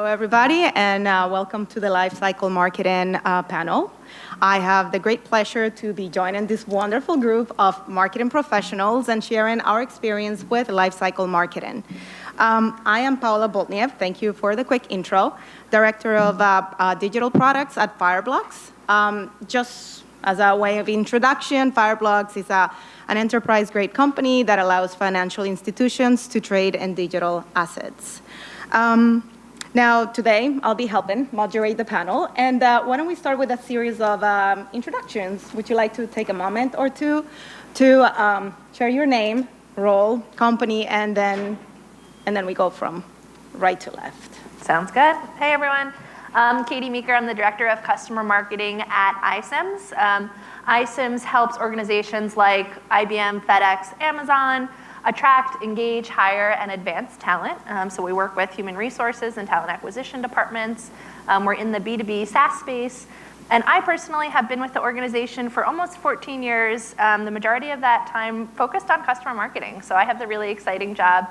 Hello, everybody, and welcome to the Lifecycle Marketing panel. I have the great pleasure to be joining this wonderful group of marketing professionals and sharing our experience with Lifecycle Marketing. I am Paula Boltniew. Thank you for the quick intro. Director of Digital Products at Fireblocks. Just as a way of introduction, Fireblocks is an enterprise-grade company that allows financial institutions to trade in digital assets. Now, today, I'll be helping moderate the panel. And why don't we start with a series of introductions? Would you like to take a moment or two to share your name, role, company, and then we go from right to left? Sounds good. Hey, everyone. I'm Katie Meeker. I'm the Director of Customer Marketing at iCIMS. iCIMS helps organizations like IBM, FedEx, Amazon attract, engage, hire, and advance talent. So we work with human resources and talent acquisition departments. We're in the B2B SaaS space. And I personally have been with the organization for almost 14 years, the majority of that time focused on customer marketing. So I have the really exciting job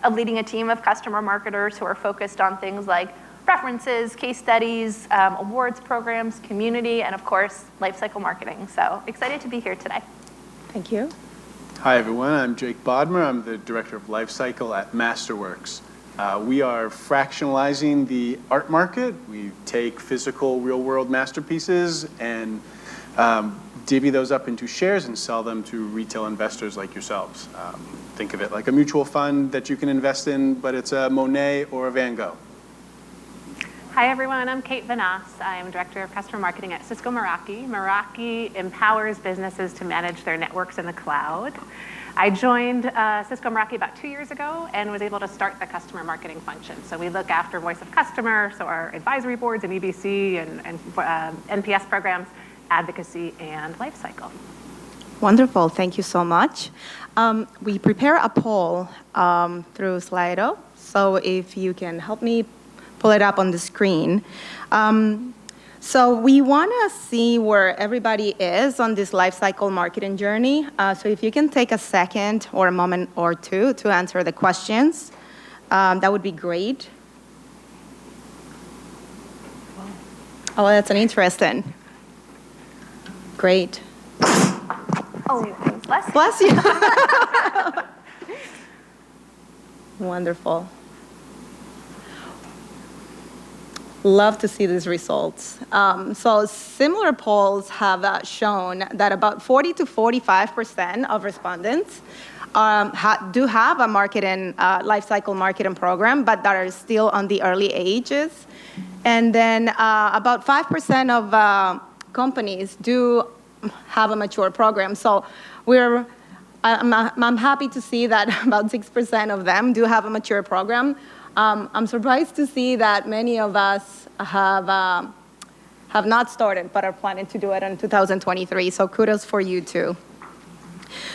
of leading a team of customer marketers who are focused on things like references, case studies, awards programs, community, and of course, lifecycle marketing. So excited to be here today. Thank you. Hi, everyone. I'm Jake Bodmer. I'm the Director of Lifecycle at Masterworks. We are fractionalizing the art market. We take physical, real-world masterpieces and divvy those up into shares and sell them to retail investors like yourselves. Think of it like a mutual fund that you can invest in, but it's a Monet or a Van Gogh. Hi, everyone. I'm Kate Vanass. I'm Director of Customer Marketing at Cisco Meraki. Meraki empowers businesses to manage their networks in the cloud. I joined Cisco Meraki about 2 years ago and was able to start the customer marketing function. So we look after voice of customer, so our advisory boards and EBC and NPS programs, advocacy, and lifecycle. Wonderful. Thank you so much. We prepare a poll through Slido. So if you can help me pull it up on the screen. So we want to see where everybody is on this lifecycle marketing journey. So if you can take a second or a moment or two to answer the questions, that would be great. Oh, that's an interesting. Great. Oh, bless you. Bless you. Wonderful. Love to see these results. So similar polls have shown that about 40 to 45% of respondents do have a marketing, lifecycle marketing program, but that are still on the early ages. And then about 5% of companies do have a mature program. So I'm happy to see that about 6% of them do have a mature program. I'm surprised to see that many of us have not started, but are planning to do it in 2023. So kudos for you too.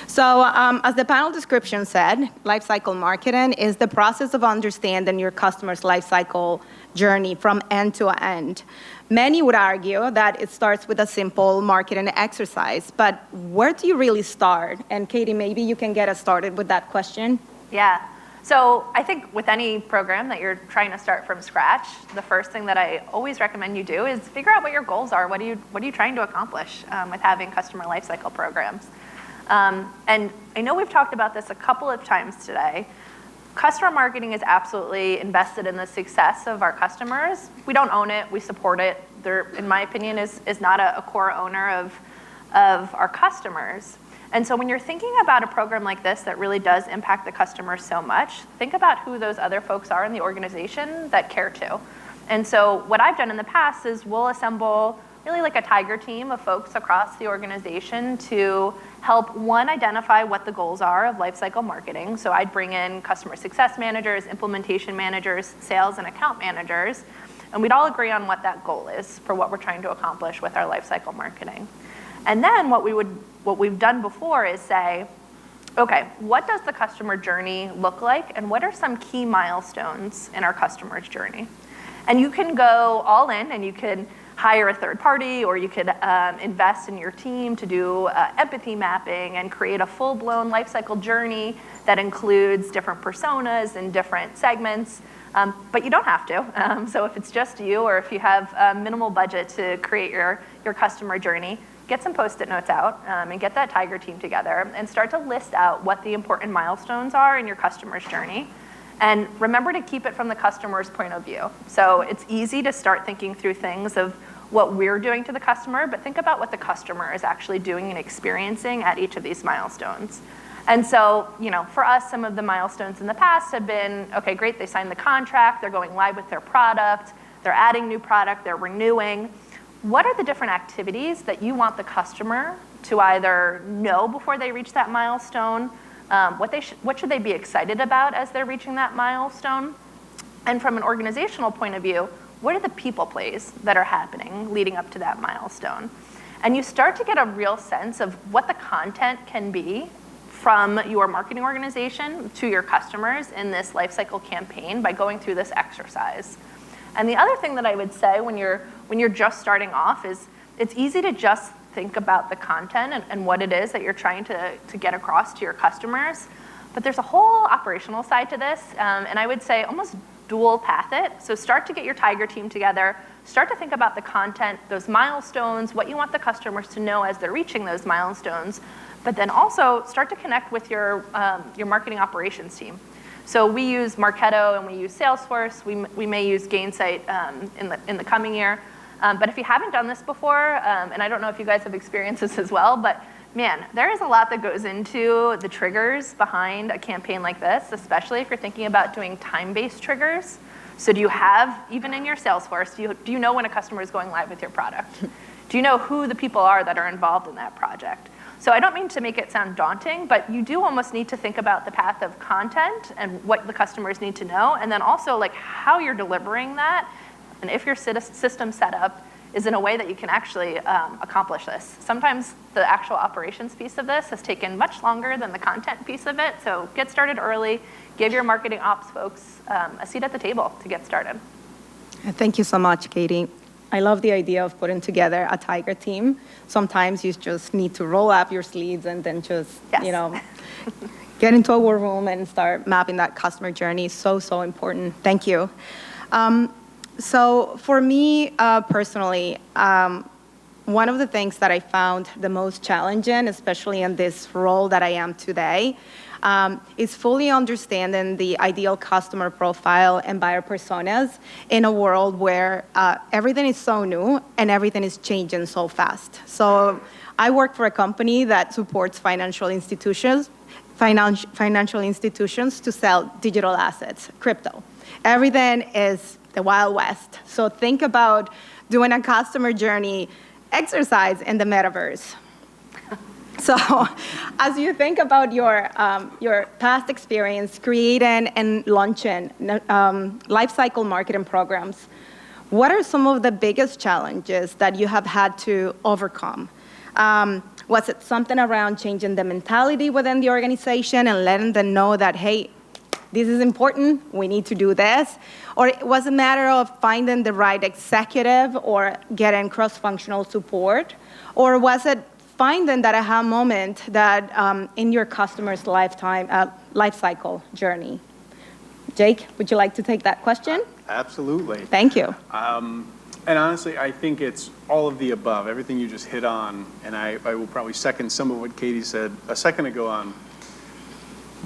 So as the panel description said, lifecycle marketing is the process of understanding your customer's lifecycle journey from end to end. Many would argue that it starts with a simple marketing exercise, but where do you really start? And Katie, maybe you can get us started with that question. Yeah. So I think with any program that you're trying to start from scratch, the first thing that I always recommend you do is figure out what your goals are. What are you trying to accomplish with having customer lifecycle programs? And I know we've talked about this a couple of times today. Customer marketing is absolutely invested in the success of our customers. We don't own it, we support it. There, in my opinion, is not a core owner of our customers. And so when you're thinking about a program like this that really does impact the customer so much, think about who those other folks are in the organization that care too. And so what I've done in the past is we'll assemble really like a tiger team of folks across the organization to help, one, identify what the goals are of lifecycle marketing. So I'd bring in customer success managers, implementation managers, sales and account managers, and we'd all agree on what that goal is for what we're trying to accomplish with our lifecycle marketing. And then what we've done before is say, okay, what does the customer journey look like, and what are some key milestones in our customer's journey? And you can go all in, and you can hire a third party, or you could invest in your team to do empathy mapping and create a full-blown life cycle journey that includes different personas and different segments. But you don't have to. So if it's just you, or if you have a minimal budget to create your customer journey, get some Post-it notes out and get that Tiger team together and start to list out what the important milestones are in your customer's journey. And remember to keep it from the customer's point of view. So it's easy to start thinking through things of what we're doing to the customer, but think about what the customer is actually doing and experiencing at each of these milestones. And so, for us, some of the milestones in the past have been, okay, great, they signed the contract, they're going live with their product, they're adding new product, they're renewing. What are the different activities that you want the customer to either know before they reach that milestone? What should they be excited about as they're reaching that milestone? And from an organizational point of view, what are the people plays that are happening leading up to that milestone? And you start to get a real sense of what the content can be from your marketing organization to your customers in this lifecycle campaign by going through this exercise. And the other thing that I would say when you're just starting off is it's easy to just think about the content and what it is that you're trying to get across to your customers. But there's a whole operational side to this, and I would say almost dual path it. So start to get your Tiger team together, start to think about the content, those milestones, what you want the customers to know as they're reaching those milestones, but then also start to connect with your marketing operations team. So we use Marketo and we use Salesforce. We may use Gainsight in the coming year. But if you haven't done this before, and I don't know if you guys have experienced this as well, but man, there is a lot that goes into the triggers behind a campaign like this, especially if you're thinking about doing time-based triggers. So do you have, even in your Salesforce, do you know when a customer is going live with your product? Do you know who the people are that are involved in that project? So I don't mean to make it sound daunting, but you do almost need to think about the path of content and what the customers need to know, and then also like how you're delivering that, and if your system setup is in a way that you can actually accomplish this. Sometimes the actual operations piece of this has taken much longer than the content piece of it, so get started early, give your marketing ops folks a seat at the table to get started. Thank you so much, Katie. I love the idea of putting together a Tiger team. Sometimes you just need to roll up your sleeves and then just, Yes. Get into a war room and start mapping that customer journey. So important. Thank you. So for me personally, one of the things that I found the most challenging, especially in this role that I am today, is fully understanding the ideal customer profile and buyer personas in a world where everything is so new and everything is changing so fast. So I work for a company that supports financial institutions to sell digital assets, crypto. Everything is the Wild West. So think about doing a customer journey exercise in the metaverse. So as you think about your past experience creating and launching lifecycle marketing programs, what are some of the biggest challenges that you have had to overcome? Was it something around changing the mentality within the organization and letting them know that, hey, this is important, we need to do this? Or it was a matter of finding the right executive or getting cross-functional support? Or was it finding that aha moment that in your customer's life cycle journey? Jake, would you like to take that question? Absolutely. Thank you. And honestly, I think it's all of the above, everything you just hit on, and I will probably second some of what Katie said a second ago on.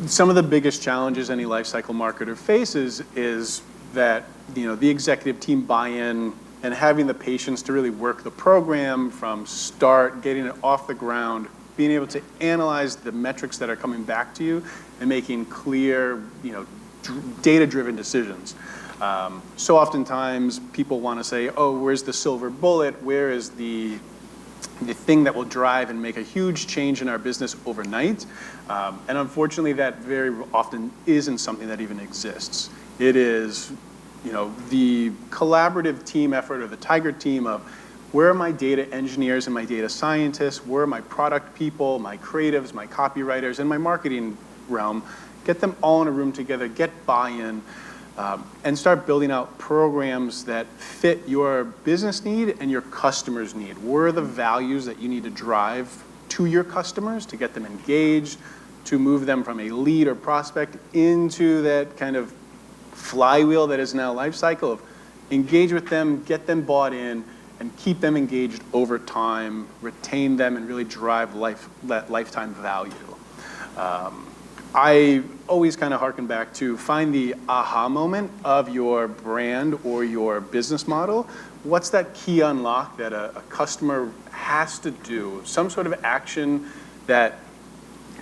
Some of the biggest challenges any lifecycle marketer faces is that the executive team buy-in and having the patience to really work the program from start, getting it off the ground, being able to analyze the metrics that are coming back to you and making clear, data-driven decisions. So oftentimes people want to say, oh, where's the silver bullet? Where is the thing that will drive and make a huge change in our business overnight? And unfortunately, that very often isn't something that even exists. It is, the collaborative team effort or the Tiger team of where are my data engineers and my data scientists? Where are my product people, my creatives, my copywriters, and my marketing realm? Get them all in a room together, get buy-in, and start building out programs that fit your business need and your customer's need. What are the values that you need to drive to your customers to get them engaged, to move them from a lead or prospect into that kind of flywheel that is now Lifecycle of engage with them, get them bought in, and keep them engaged over time, retain them, and really drive that lifetime value. I always kind of harken back to find the aha moment of your brand or your business model. What's that key unlock that a customer has to do? Some sort of action that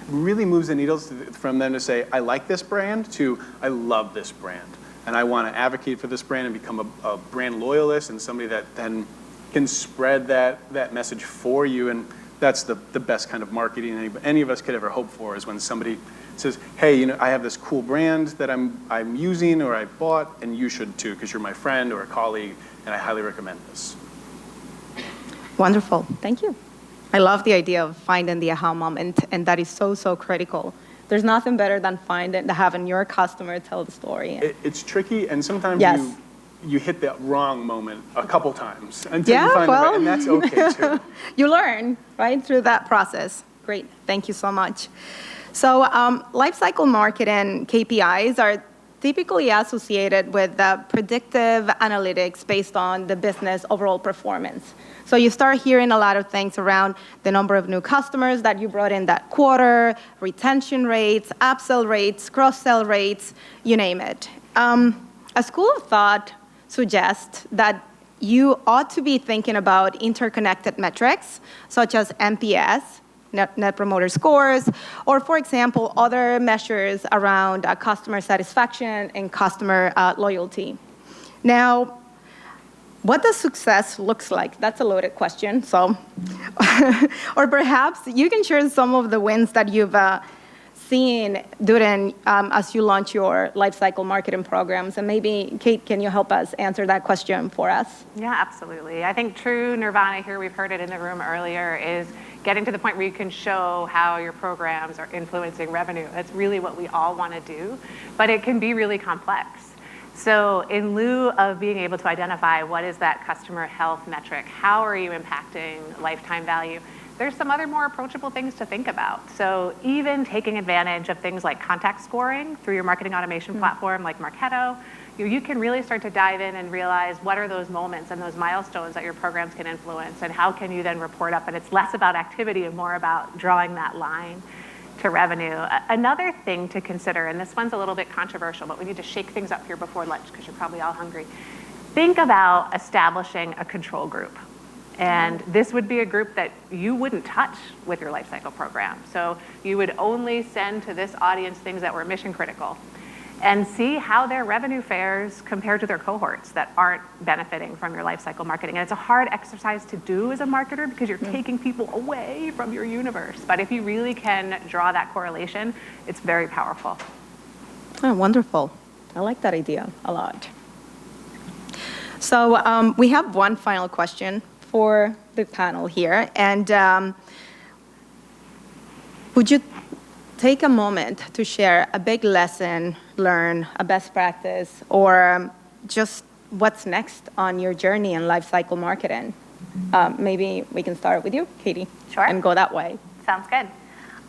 really moves the needles from them to say, I like this brand, to I love this brand. And I want to advocate for this brand and become a brand loyalist and somebody that then can spread that message for you. And that's the best kind of marketing any of us could ever hope for, is when somebody says, hey, I have this cool brand that I'm using or I bought, and you should too, because you're my friend or a colleague, and I highly recommend this. Wonderful. Thank you. I love the idea of finding the aha moment, and that is so, so critical. There's nothing better than having your customer tell the story. It's tricky, and sometimes you hit that wrong moment a couple times until Yeah, you find well, the right, and that's okay too. You learn, right, through that process. Great. Thank you so much. So lifecycle marketing KPIs are typically associated with predictive analytics based on the business overall performance. So you start hearing a lot of things around the number of new customers that you brought in that quarter, retention rates, upsell rates, cross-sell rates, you name it. A school of thought suggests that you ought to be thinking about interconnected metrics, such as NPS, Net Promoter Scores, or, for example, other measures around customer satisfaction and customer loyalty. Now, what does success looks like? That's a loaded question. So, or perhaps you can share some of the wins that you've seen during as you launch your lifecycle marketing programs. And maybe, Kate, can you help us answer that question for us? Yeah, absolutely. I think true nirvana here, we've heard it in the room earlier, is getting to the point where you can show how your programs are influencing revenue. That's really what we all want to do, but it can be really complex. So in lieu of being able to identify what is that customer health metric, how are you impacting lifetime value, there's some other more approachable things to think about. So even taking advantage of things like contact scoring through your marketing automation platform like Marketo, you can really start to dive in and realize what are those moments and those milestones that your programs can influence, and how can you then report up. And it's less about activity and more about drawing that line to revenue. Another thing to consider, and this one's a little bit controversial, but we need to shake things up here before lunch because you're probably all hungry. Think about establishing a control group. And this would be a group that you wouldn't touch with your lifecycle program. So you would only send to this audience things that were mission critical, and see how their revenue fares compare to their cohorts that aren't benefiting from your lifecycle marketing. And it's a hard exercise to do as a marketer because you're taking people away from your universe. But if you really can draw that correlation, it's very powerful. Oh, wonderful. I like that idea a lot. So we have one final question for the panel here. And would you take a moment to share a big lesson learned, a best practice, or just what's next on your journey in lifecycle marketing? Maybe we can start with you, Katie. Sure. And go that way. Sounds good.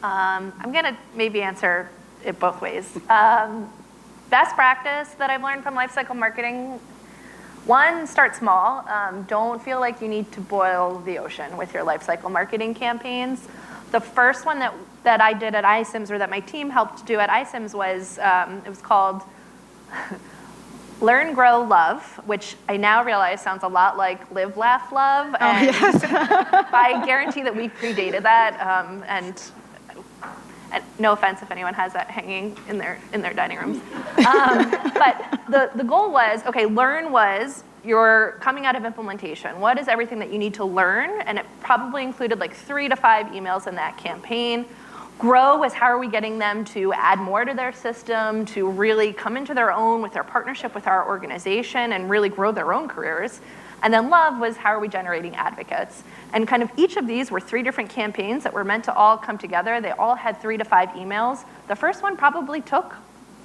I'm going to maybe answer it both ways. Best practice that I've learned from lifecycle marketing: one, start small. Don't feel like you need to boil the ocean with your lifecycle marketing campaigns. The first one that I did at iCIMS, or that my team helped do at iCIMS, was it was called Learn, Grow, Love, which I now realize sounds a lot like Live, Laugh, Love. And yes. I guarantee that we predated that. And no offense if anyone has that hanging in their dining rooms. But the goal was, okay, learn was you're coming out of implementation. What is everything that you need to learn? And it probably included like 3 to 5 emails in that campaign. Grow was how are we getting them to add more to their system, to really come into their own with their partnership with our organization and really grow their own careers. And then love was how are we generating advocates. And kind of each of these were 3 different campaigns that were meant to all come together. They all had 3 to 5 emails. The first one probably took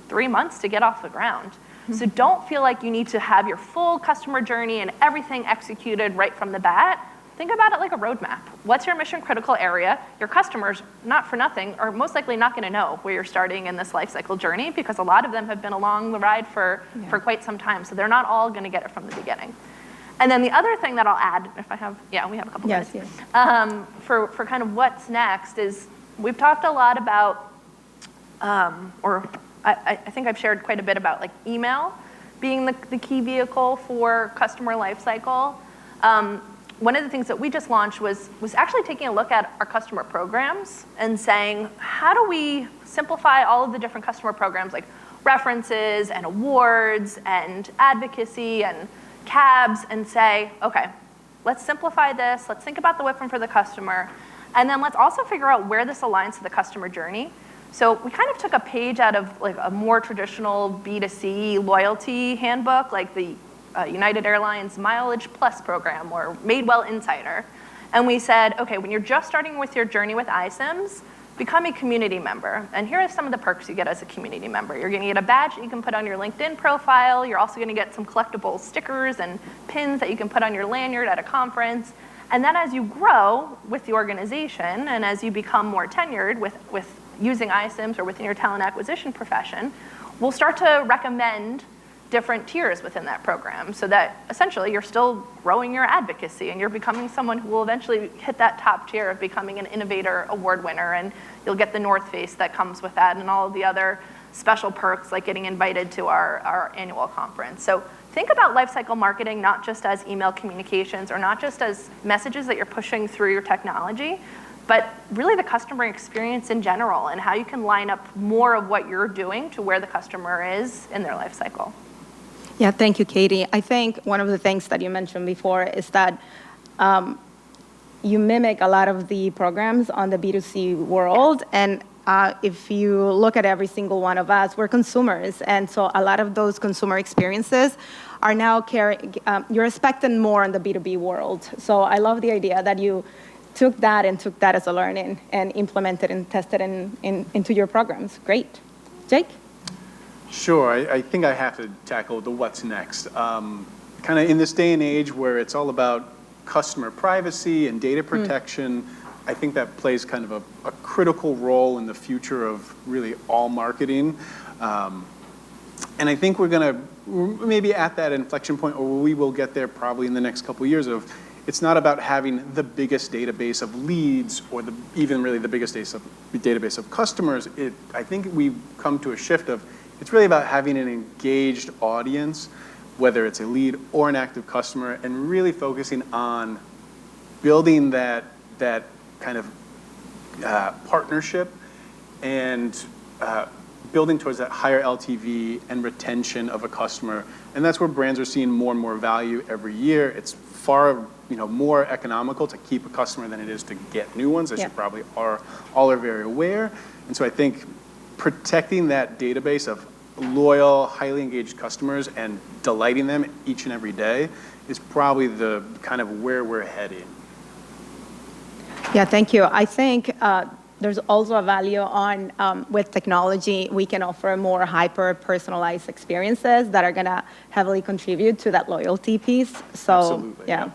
3 months to get off the ground. So don't feel like you need to have your full customer journey and everything executed right from the bat. Think about it like a roadmap. What's your mission critical area? Your customers, not for nothing, are most likely not going to know where you're starting in this life cycle journey, because a lot of them have been along the ride for quite some time. So they're not all going to get it from the beginning. And then the other thing that I'll add, if I have, we have a couple minutes. Yes. For kind of what's next is, we've talked a lot about, I think I've shared quite a bit about like email being the key vehicle for customer lifecycle. One of the things that we just launched was actually taking a look at our customer programs and saying, how do we simplify all of the different customer programs, like references and awards and advocacy and cabs, and say, okay, let's simplify this, let's think about the whip for the customer, and then let's also figure out where this aligns to the customer journey. So we kind of took a page out of like a more traditional B2C loyalty handbook, like the United Airlines Mileage Plus program or Madewell Insider. And we said, okay, when you're just starting with your journey with iCIMS, become a community member. And here are some of the perks you get as a community member. You're gonna get a badge that you can put on your LinkedIn profile. You're also gonna get some collectible stickers and pins that you can put on your lanyard at a conference. And then as you grow with the organization and as you become more tenured with using iCIMS or within your talent acquisition profession, we'll start to recommend different tiers within that program, so that essentially you're still growing your advocacy and you're becoming someone who will eventually hit that top tier of becoming an innovator award winner, and you'll get the North Face that comes with that and all of the other special perks like getting invited to our annual conference. So think about lifecycle marketing not just as email communications or not just as messages that you're pushing through your technology, but really the customer experience in general and how you can line up more of what you're doing to where the customer is in their life cycle. Yeah, thank you, Katie. I think one of the things that you mentioned before is that you mimic a lot of the programs on the B2C world. And if you look at every single one of us, we're consumers. And so a lot of those consumer experiences are now you're expecting more in the B2B world. So I love the idea that you took that as a learning and implemented and tested into your programs. Great. Jake? Sure, I think I have to tackle the what's next. Kind of in this day and age where it's all about customer privacy and data protection, I think that plays kind of a critical role in the future of really all marketing. And I think we're gonna maybe at that inflection point, or we will get there probably in the next couple of years of, it's not about having the biggest database of leads or even really the biggest database of customers. I think we've come to a shift of, it's really about having an engaged audience, whether it's a lead or an active customer, and really focusing on building that kind of partnership and building towards that higher LTV and retention of a customer. And that's where brands are seeing more and more value every year. It's far more economical to keep a customer than it is to get new ones, as you probably all are very aware. And so I think protecting that database of loyal, highly engaged customers and delighting them each and every day is probably the kind of where we're heading. Yeah, thank you. I think there's also a value on, with technology, we can offer more hyper-personalized experiences that are gonna heavily contribute to that loyalty piece. So, absolutely, yeah.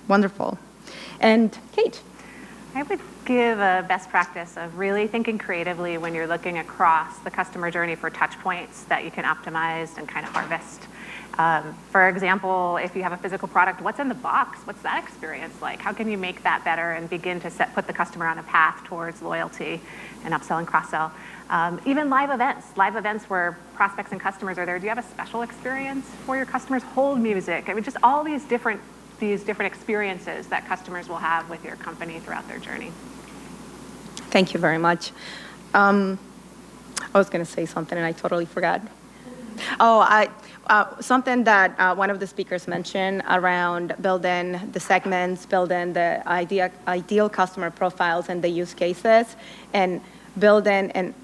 Wonderful. And Kate? I would give a best practice of really thinking creatively when you're looking across the customer journey for touch points that you can optimize and kind of harvest. For example, if you have a physical product, what's in the box? What's that experience like? How can you make that better and begin to put the customer on a path towards loyalty and upsell and cross-sell? Even live events where prospects and customers are there. Do you have a special experience for your customers? Hold music. I mean, just all these different experiences that customers will have with your company throughout their journey. Thank you very much. I was going to say something and I totally forgot. Something that one of the speakers mentioned around building the segments, building the ideal customer profiles and the use cases, and building and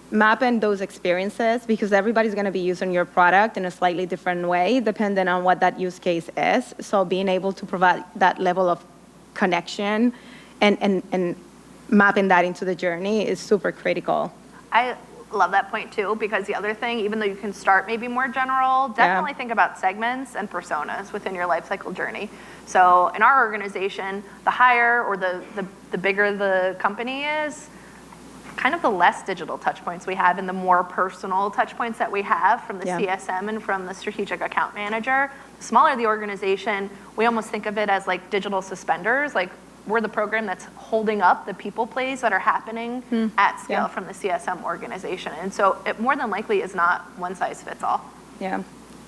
mapping those experiences, because everybody's going to be using your product in a slightly different way depending on what that use case is. So being able to provide that level of connection and mapping that into the journey is super critical. I love that point too, because the other thing, even though you can start maybe more general, definitely think about segments and personas within your life cycle journey. So in our organization, the higher or the bigger the company is, kind of the less digital touch points we have and the more personal touch points that we have from the CSM and from the strategic account manager. The smaller the organization, we almost think of it as like digital suspenders. Like we're the program that's holding up the people plays that are happening at scale from the CSM organization. And so it more than likely is not one size fits all. Yeah,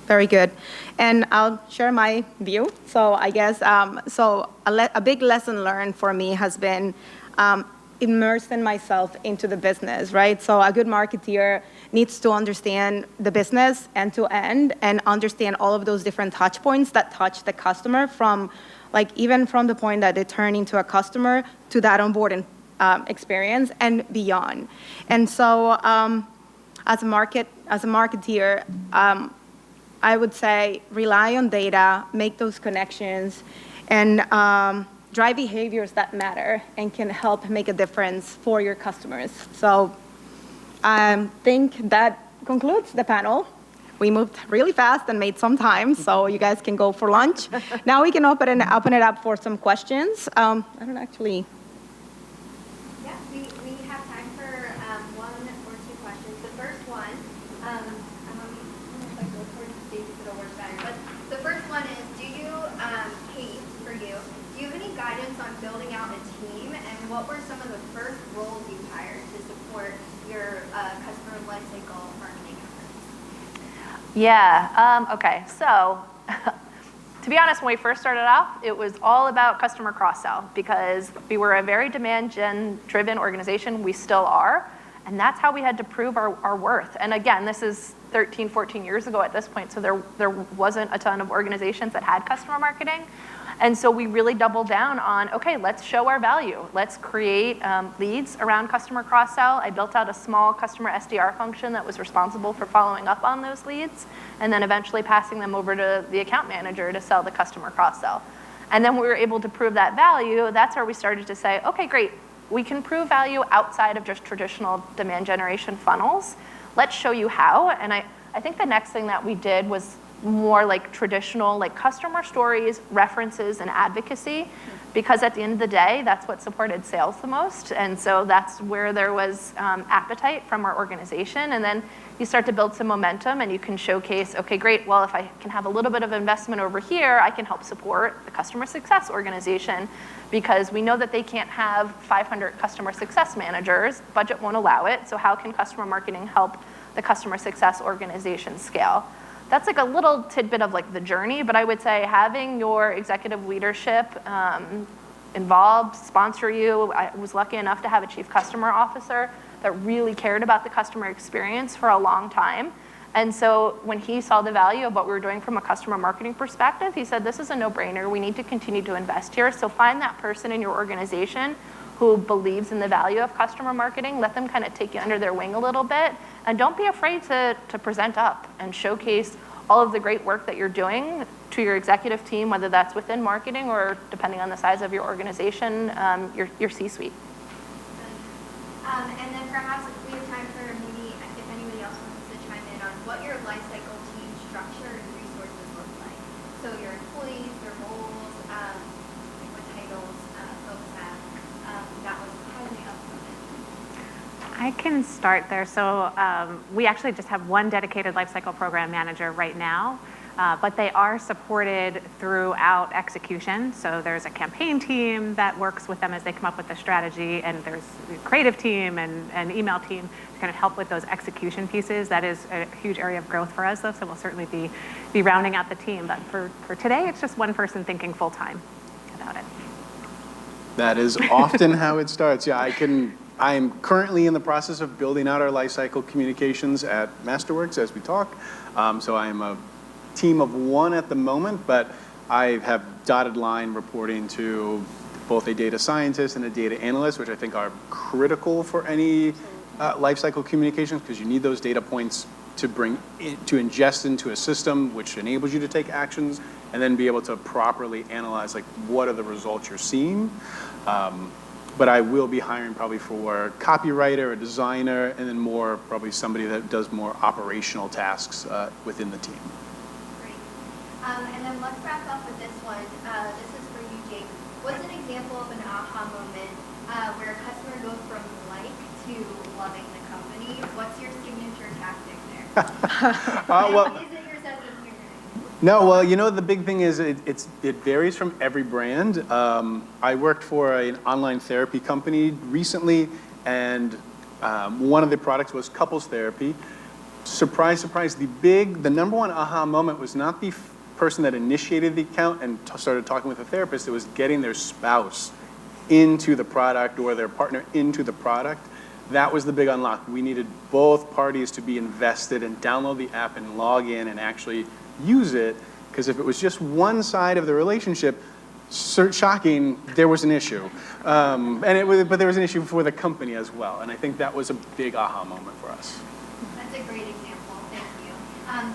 very good. And I'll share my view. So I guess, a big lesson learned for me has been immersing myself into the business, right? So a good marketeer needs to understand the business end to end and understand all of those different touch points that touch the customer from, like even from the point that they turn into a customer to that onboarding experience and beyond. And so as a marketeer, I would say rely on data, make those connections, and drive behaviors that matter and can help make a difference for your customers. So I think that concludes the panel. We moved really fast and made some time, so you guys can go for lunch. Now we can open it up for some questions. I don't actually. Yeah, we have time for one or two questions. The first one, I don't know if I go towards the stage, it'll work better. But the first one is, Kate, for you, do you have any guidance on building out a team, and what were some of the first roles you hired to support your customer lifecycle marketing efforts? Yeah, okay, so to be honest, when we first started off, it was all about customer cross-sell because we were a very demand gen driven organization, we still are, and that's how we had to prove our worth. And again, this is 13, 14 years ago at this point, so there wasn't a ton of organizations that had customer marketing. And so we really doubled down on, okay, let's show our value. Let's create leads around customer cross-sell. I built out a small customer SDR function that was responsible for following up on those leads and then eventually passing them over to the account manager to sell the customer cross-sell. And then we were able to prove that value. That's where we started to say, okay, great. We can prove value outside of just traditional demand generation funnels. Let's show you how. And I think the next thing that we did was more like traditional, like customer stories, references, and advocacy, because at the end of the day, that's what supported sales the most. And so that's where there was appetite from our organization. And then you start to build some momentum and you can showcase, okay, great, well, if I can have a little bit of investment over here, I can help support the customer success organization because we know that they can't have 500 customer success managers, budget won't allow it. So how can customer marketing help the customer success organization scale? That's like a little tidbit of like the journey, but I would say having your executive leadership involved, sponsor you. I was lucky enough to have a chief customer officer that really cared about the customer experience for a long time. And so when he saw the value of what we were doing from a customer marketing perspective, he said, this is a no-brainer. We need to continue to invest here. So find that person in your organization who believes in the value of customer marketing. Let them kind of take you under their wing a little bit. And don't be afraid to present up and showcase all of the great work that you're doing to your executive team, whether that's within marketing or depending on the size of your organization, your C-suite. And then perhaps we have time for maybe if anybody else wants to chime in on what your lifecycle team structure and resources look like. So your employees, their roles, what titles folks have. That was highly up. I can start there. So we actually just have one dedicated lifecycle program manager right now, but they are supported throughout execution. So there's a campaign team that works with them as they come up with the strategy, and there's a creative team and an email team to kind of help with those execution pieces. That is a huge area of growth for us, though, so we'll certainly be rounding out the team. But for today, it's just one person thinking full-time about it. That is often how it starts. Yeah, I am currently in the process of building out our lifecycle communications at Masterworks as we talk. So I am a team of one at the moment, but I have dotted line reporting to both a data scientist and a data analyst, which I think are critical for any lifecycle communications because you need those data points to to ingest into a system, which enables you to take actions and then be able to properly analyze like what are the results you're seeing. but I will be hiring probably for a copywriter, a designer, and then more probably somebody that does more operational tasks within the team. Great. And then let's wrap up with this one. This is for you, Jake. What's an example of an aha moment where a customer goes from like to loving the company? What's your signature tactic there? Well, Is it your sense of humor? no, well, you know, the big thing is it varies from every brand. I worked for an online therapy company recently, and one of the products was couples therapy. Surprise, surprise, the number one aha moment was not the person that initiated the account and started talking with a therapist. It was getting their spouse into the product or their partner into the product. That was the big unlock. We needed both parties to be invested and download the app and log in and actually use it, because if it was just one side of the relationship, shocking, there was an issue. But there was an issue for the company as well, and I think that was a big aha moment for us. That's a great example. Thank you.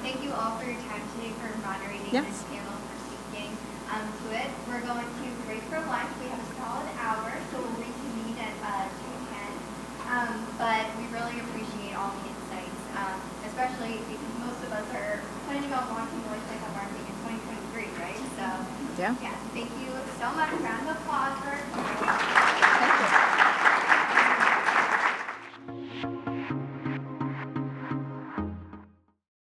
Thank you all for your time today, for moderating Yes. this panel, for speaking to it. We're going to break for lunch. We have a solid hour, so we'll reconvene at 2:10. But we really appreciate all the insights, especially because most of us are planning on launching Lifecycle marketing in 2023, right? So Yeah. thank you so much. Round of applause for